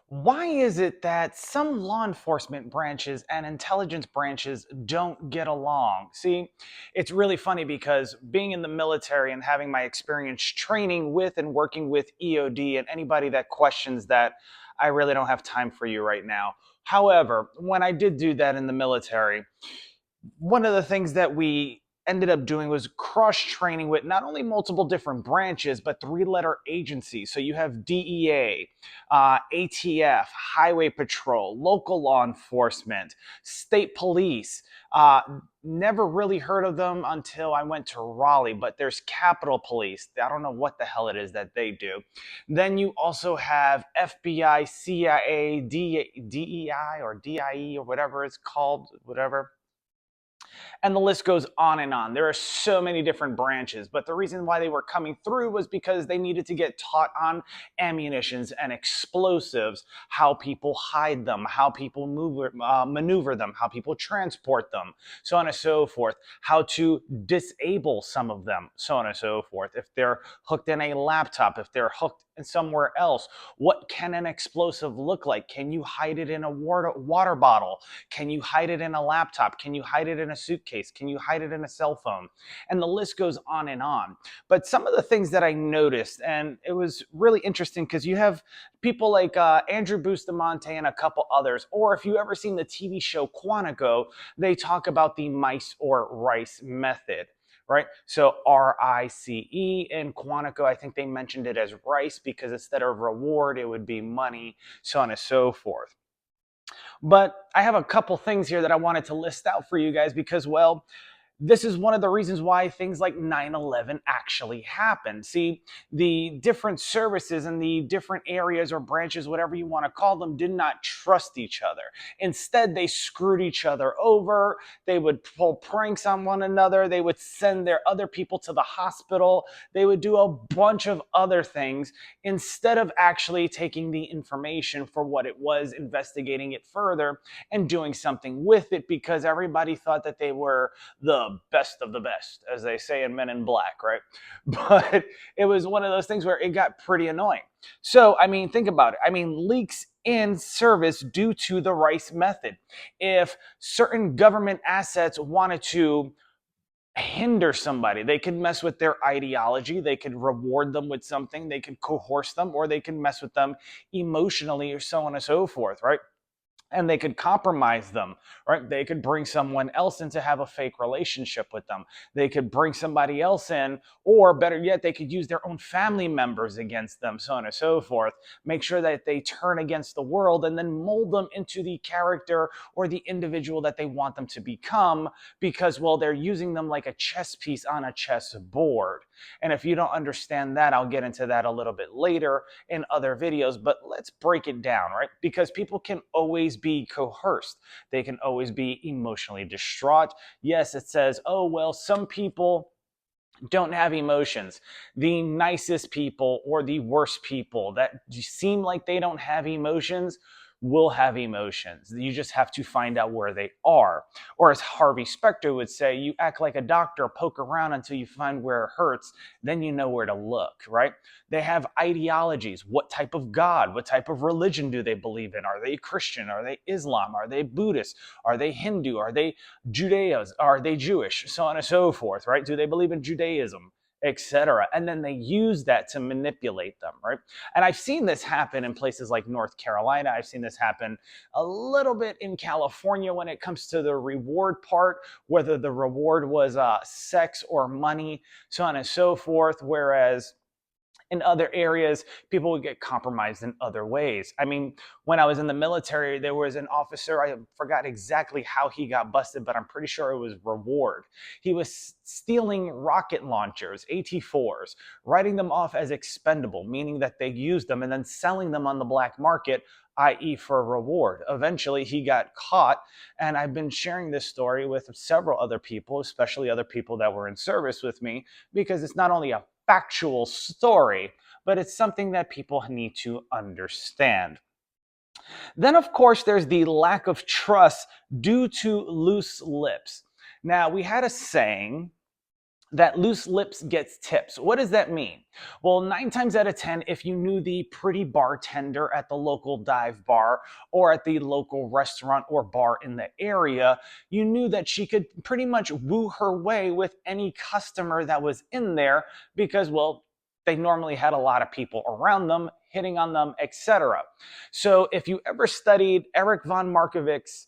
Why is it that some law enforcement branches and intelligence branches don't get along? See, it's really funny because being in the military and having my experience training with and working with EOD and anybody that questions that, I really don't have time for you right now. However, when I did do that in the military, one of the things that we ended up doing was cross training with not only multiple different branches, but three-letter agencies. So you have DEA, ATF, Highway Patrol, local law enforcement, state police. Uh, Never really heard of them until I went to Raleigh, but there's Capitol Police. I don't know what the hell it is that they do. Then you also have FBI, CIA, DEI or DIE or whatever it's called, whatever, and the list goes on and on. There are so many different branches, but the reason why they were coming through was because they needed to get taught on ammunitions and explosives, how people hide them, how people maneuver them, how people transport them, so on and so forth, how to disable some of them, so on and so forth. If they're hooked in a laptop, if they're hooked in somewhere else, what can an explosive look like? Can you hide it in a water bottle? Can you hide it in a laptop? Can you hide it in a suitcase? Can you hide it in a cell phone? And the list goes on and on. But some of the things that I noticed, and it was really interesting because you have people like Andrew Bustamante and a couple others, or if you ever seen the TV show Quantico, they talk about the mice or rice method. Right? So RICE in Quantico, I think they mentioned it as rice because instead of reward, it would be money, so on and so forth. But I have a couple things here that I wanted to list out for you guys because, well, this is one of the reasons why things like 9/11 actually happened. See, the different services and the different areas or branches, whatever you want to call them, did not trust each other. Instead, they screwed each other over. They would pull pranks on one another. They would send their other people to the hospital. They would do a bunch of other things instead of actually taking the information for what it was, investigating it further, and doing something with it because everybody thought that they were the best of the best, as they say in Men in Black, right? But it was one of those things where it got pretty annoying. So, I mean, think about it. I mean, leaks in service due to the Rice method. If certain government assets wanted to hinder somebody, they could mess with their ideology, they could reward them with something, they could coerce them, or they can mess with them emotionally, or so on and so forth, right? And they could compromise them, right? They could bring someone else in to have a fake relationship with them. They could bring somebody else in, or better yet, they could use their own family members against them, so on and so forth. Make sure that they turn against the world and then mold them into the character or the individual that they want them to become because, well, they're using them like a chess piece on a chess board. And if you don't understand that, I'll get into that a little bit later in other videos, but let's break it down, right? Because people can always be coerced. They can always be emotionally distraught. Yes, it says, oh, well, some people don't have emotions. The nicest people or the worst people that seem like they don't have emotions will have emotions. You just have to find out where they are. Or as Harvey Specter would say, you act like a doctor, poke around until you find where it hurts, then you know where to look, right? They have ideologies. What type of God, what type of religion do they believe in? Are they Christian? Are they Islam? Are they Buddhist? Are they Hindu? Are they Judaism? Are they Jewish? So on and so forth, right? Do they believe in Judaism? Etc. And then they use that to manipulate them, right? And I've seen this happen in places like North Carolina. I've seen this happen a little bit in California when it comes to the reward part, whether the reward was sex or money, so on and so forth. Whereas in other areas, people would get compromised in other ways. I mean, when I was in the military, there was an officer, I forgot exactly how he got busted, but I'm pretty sure it was reward. He was stealing rocket launchers, AT-4s, writing them off as expendable, meaning that they used them and then selling them on the black market, i.e., for a reward. Eventually, he got caught, and I've been sharing this story with several other people, especially other people that were in service with me, because it's not only a factual story, but it's something that people need to understand. Then, of course, there's the lack of trust due to loose lips. Now, we had a saying that loose lips gets tips. What does that mean? Well, 9 times out of 10, if you knew the pretty bartender at the local dive bar or at the local restaurant or bar in the area, you knew that she could pretty much woo her way with any customer that was in there because, well, they normally had a lot of people around them, hitting on them, etc. So if you ever studied Eric von Markovic's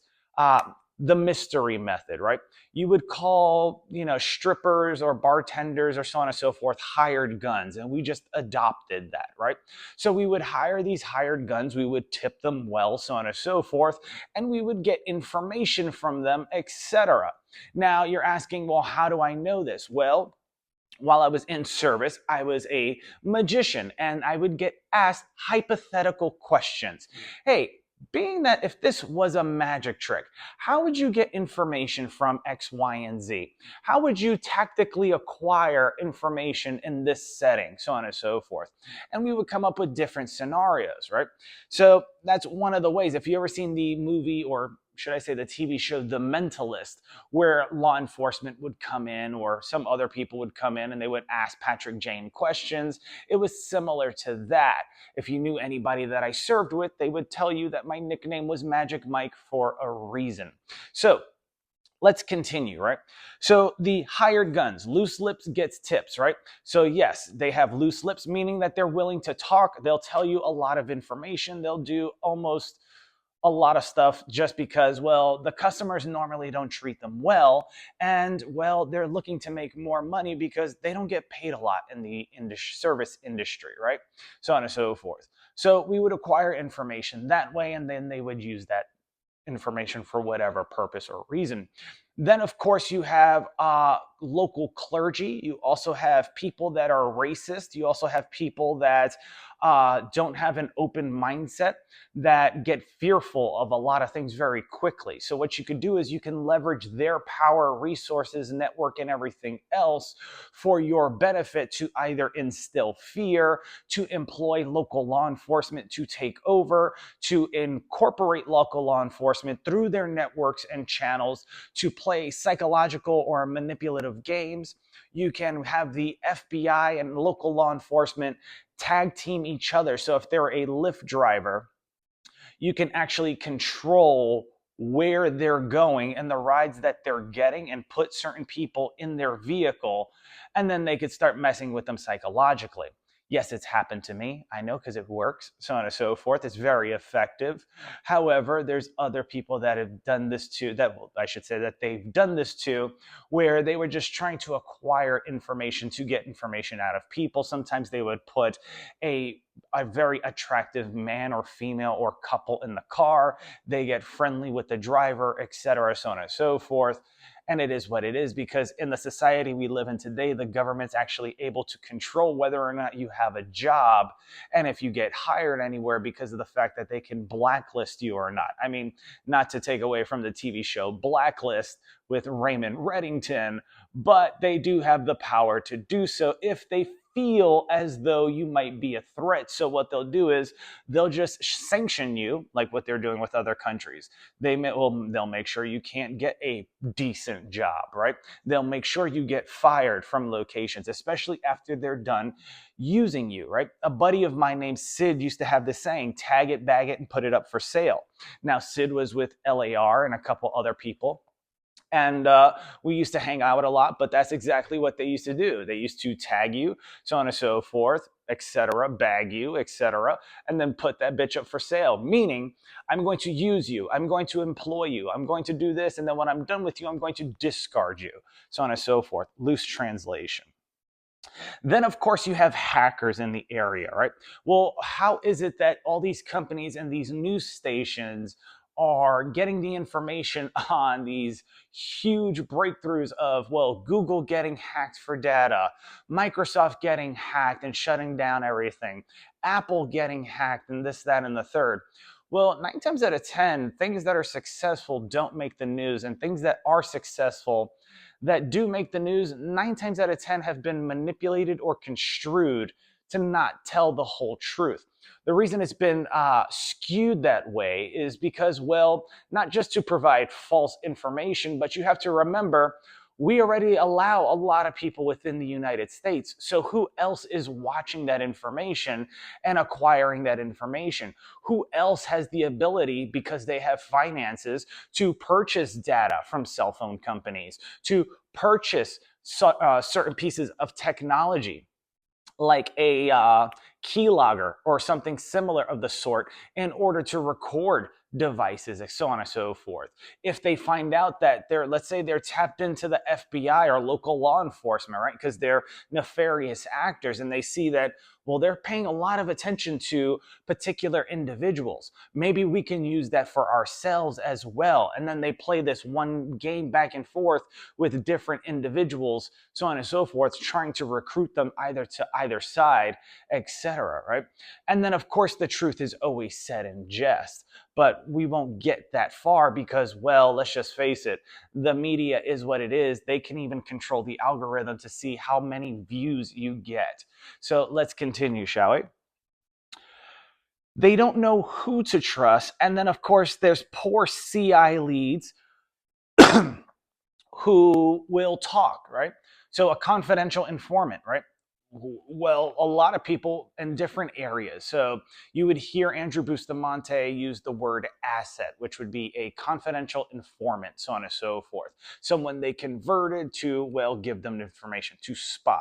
the mystery method, right? You would call, strippers or bartenders or so on and so forth hired guns, and we just adopted that, right? So we would hire these hired guns, we would tip them well, so on and so forth, and we would get information from them, etc. Now you're asking, well, how do I know this? Well, while I was in service, I was a magician and I would get asked hypothetical questions. Hey, being that if this was a magic trick, how would you get information from X, Y, and Z? How would you tactically acquire information in this setting? So on and so forth. And we would come up with different scenarios, right? So that's one of the ways. If you ever seen the movie, or should I say the TV show, The Mentalist, where law enforcement would come in or some other people would come in and they would ask Patrick Jane questions, it was similar to that. If you knew anybody that I served with, they would tell you that my nickname was Magic Mike for a reason. So let's continue, right? So the hired guns, loose lips gets tips, right? So yes, they have loose lips, meaning that they're willing to talk. They'll tell you a lot of information. They'll do almost a lot of stuff just because, well, the customers normally don't treat them well. And, well, they're looking to make more money because they don't get paid a lot in the service industry, right? So on and so forth. So we would acquire information that way, and then they would use that information for whatever purpose or reason. Then, of course, you have local clergy. You also have people that are racist. You also have people that don't have an open mindset, that get fearful of a lot of things very quickly. So what you could do is you can leverage their power, resources, network, and everything else for your benefit to either instill fear, to employ local law enforcement to take over, to incorporate local law enforcement through their networks and channels to play psychological or manipulative games. You can have the FBI and local law enforcement tag team each other. So if they're a Lyft driver, you can actually control where they're going and the rides that they're getting and put certain people in their vehicle, and then they could start messing with them psychologically. Yes, it's happened to me. I know, because it works, so on and so forth. It's very effective. However, there's other people that have done this too, that they've done this too, where they were just trying to acquire information to get information out of people. Sometimes they would put a very attractive man or female or couple in the car. They get friendly with the driver, etc., so on and so forth. And it is what it is, because in the society we live in today, the government's actually able to control whether or not you have a job and if you get hired anywhere, because of the fact that they can blacklist you or not. I mean, not to take away from the TV show Blacklist with Raymond Reddington, but they do have the power to do so if they feel as though you might be a threat. So what they'll do is they'll just sanction you, like what they're doing with other countries. They'll make sure you can't get a decent job, right? They'll make sure you get fired from locations, especially after they're done using you, right? A buddy of mine named Sid used to have this saying, tag it, bag it, and put it up for sale. Now, Sid was with LAR and a couple other people, and we used to hang out a lot, but that's exactly what they used to do. They used to tag you, so on and so forth, etc., bag you, etc., and then put that bitch up for sale. Meaning, I'm going to use you, I'm going to employ you, I'm going to do this, and then when I'm done with you, I'm going to discard you, so on and so forth. Loose translation. Then, of course, you have hackers in the area, right? Well, how is it that all these companies and these news stations are getting the information on these huge breakthroughs of, well, Google getting hacked for data, Microsoft getting hacked and shutting down everything, Apple getting hacked, and this, that, and the third? Well, 9 times out of 10, things that are successful don't make the news, and things that are successful that do make the news, 9 times out of 10 have been manipulated or construed to not tell the whole truth. The reason it's been skewed that way is because, well, not just to provide false information, but you have to remember, We already allow a lot of people within the United States. So who else is watching that information and acquiring that information? Who else has the ability, because they have finances, to purchase data from cell phone companies, to purchase certain pieces of technology like a keylogger or something similar of the sort in order to record devices, and so on and so forth. If they find out that they're, let's say they're tapped into the FBI or local law enforcement, right? Because they're nefarious actors and they see that, well, they're paying a lot of attention to particular individuals. Maybe we can use that for ourselves as well. And then they play this one game back and forth with different individuals, so on and so forth, trying to recruit them either to either side, etc. Right? And then, of course, the truth is always said in jest, but we won't get that far because, well, let's just face it, the media is what it is. They can even control the algorithm to see how many views you get. So let's continue, shall we? They don't know who to trust. And then, of course, there's poor CI leads who will talk, right? So a confidential informant, right? Well, a lot of people in different areas. So you would hear Andrew Bustamante use the word asset, which would be a confidential informant, so on and so forth. Someone they converted to, well, give them information, to spy.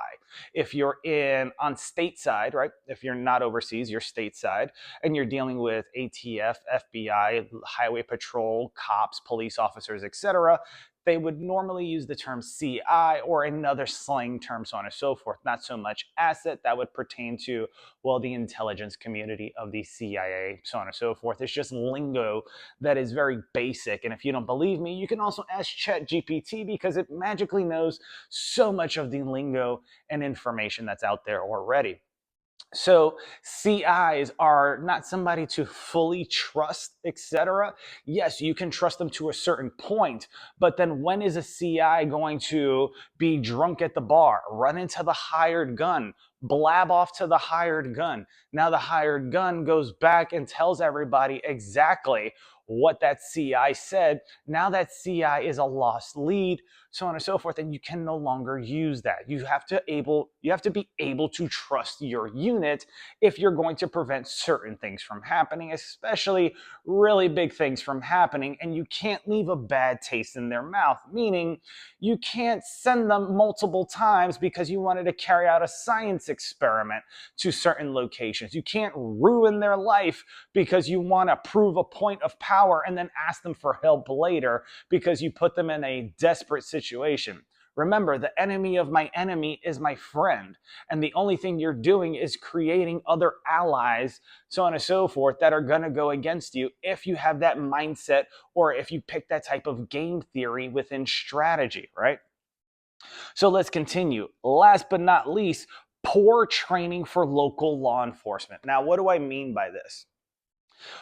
If you're on stateside, right? If you're not overseas, you're stateside, and you're dealing with ATF, FBI, highway patrol, cops, police officers, etc., they would normally use the term CI or another slang term, so on and so forth, not so much asset. That would pertain to, well, the intelligence community of the CIA, so on and so forth. It's just lingo that is very basic. And if you don't believe me, you can also ask ChatGPT because it magically knows so much of the lingo and information that's out there already. So CIs are not somebody to fully trust, etc. Yes, you can trust them to a certain point, but then when is a CI going to be drunk at the bar, run into the hired gun, blab off to the hired gun? Now the hired gun goes back and tells everybody exactly what that CI said. Now that CI is a lost lead, so on and so forth, and you can no longer use that. You have to be able to trust your unit if you're going to prevent certain things from happening, especially really big things from happening, and you can't leave a bad taste in their mouth, meaning you can't send them multiple times because you wanted to carry out a science experiment to certain locations. You can't ruin their life because you want to prove a point of power and then ask them for help later because you put them in a desperate situation. Remember, the enemy of my enemy is my friend. And the only thing you're doing is creating other allies, so on and so forth, that are going to go against you if you have that mindset or if you pick that type of game theory within strategy, right? So let's continue. Last but not least, poor training for local law enforcement. Now, what do I mean by this?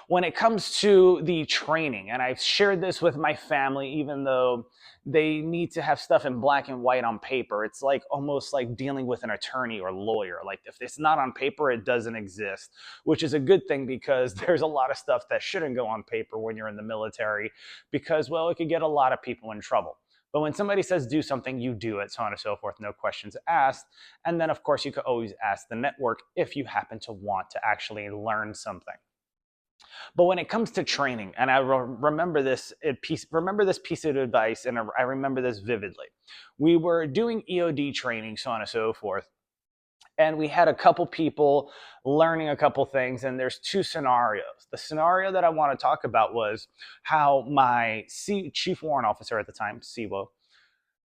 When it comes to the training, and I've shared this with my family, even though they need to have stuff in black and white on paper, it's like almost like dealing with an attorney or lawyer. Like if it's not on paper, it doesn't exist, which is a good thing because there's a lot of stuff that shouldn't go on paper when you're in the military because, well, it could get a lot of people in trouble. But when somebody says do something, you do it, so on and so forth, no questions asked. And then, of course, you could always ask the network if you happen to want to actually learn something. But when it comes to training, and I remember this piece of advice, and I remember this vividly. We were doing EOD training, so on and so forth, and we had a couple people learning a couple things, and there's two scenarios. The scenario that I want to talk about was how my chief warrant officer at the time, CWO,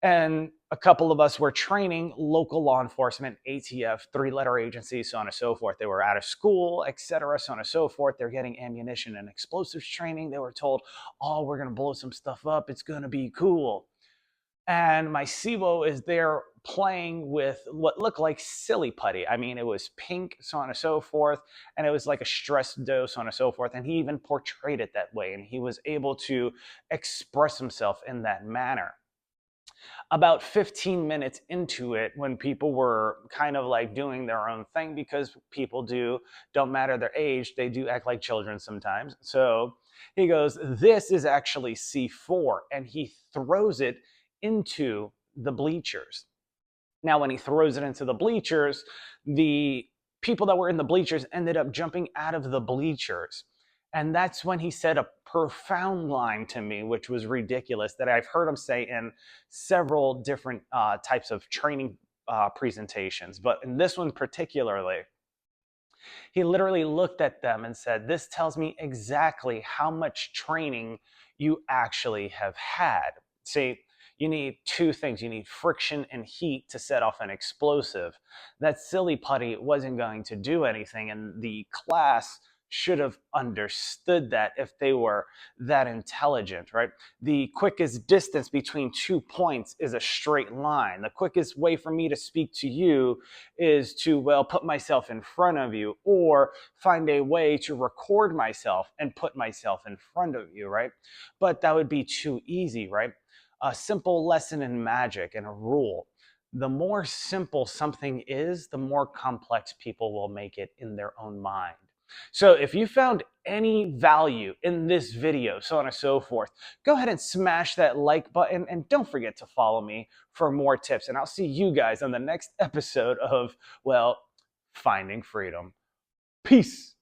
and a couple of us were training local law enforcement, ATF, three-letter agencies, so on and so forth. They were out of school, etc., so on and so forth. They're getting ammunition and explosives training. They were told, oh, we're going to blow some stuff up. It's going to be cool. And my CWO is there playing with what looked like silly putty. I mean, it was pink, so on and so forth, and it was like a stressed dough, so on and so forth. And he even portrayed it that way, and he was able to express himself in that manner. About 15 minutes into it, when people were kind of like doing their own thing, because people don't matter their age, they do act like children sometimes. So he goes, this is actually C4, and he throws it into the bleachers. Now, when he throws it into the bleachers, the people that were in the bleachers ended up jumping out of the bleachers. And that's when he said a profound line to me, which was ridiculous, that I've heard him say in several different types of training presentations. But in this one particularly, he literally looked at them and said, "This tells me exactly how much training you actually have had." See, you need two things. You need friction and heat to set off an explosive. That silly putty wasn't going to do anything, and the class should have understood that if they were that intelligent, right? The quickest distance between 2 points is a straight line. The quickest way for me to speak to you is to, well, put myself in front of you, or find a way to record myself and put myself in front of you, right? But that would be too easy, right? A simple lesson in magic and a rule: the more simple something is, the more complex people will make it in their own mind. So if you found any value in this video, so on and so forth, go ahead and smash that like button, and don't forget to follow me for more tips. And I'll see you guys on the next episode of, well, Finding Freedom. Peace.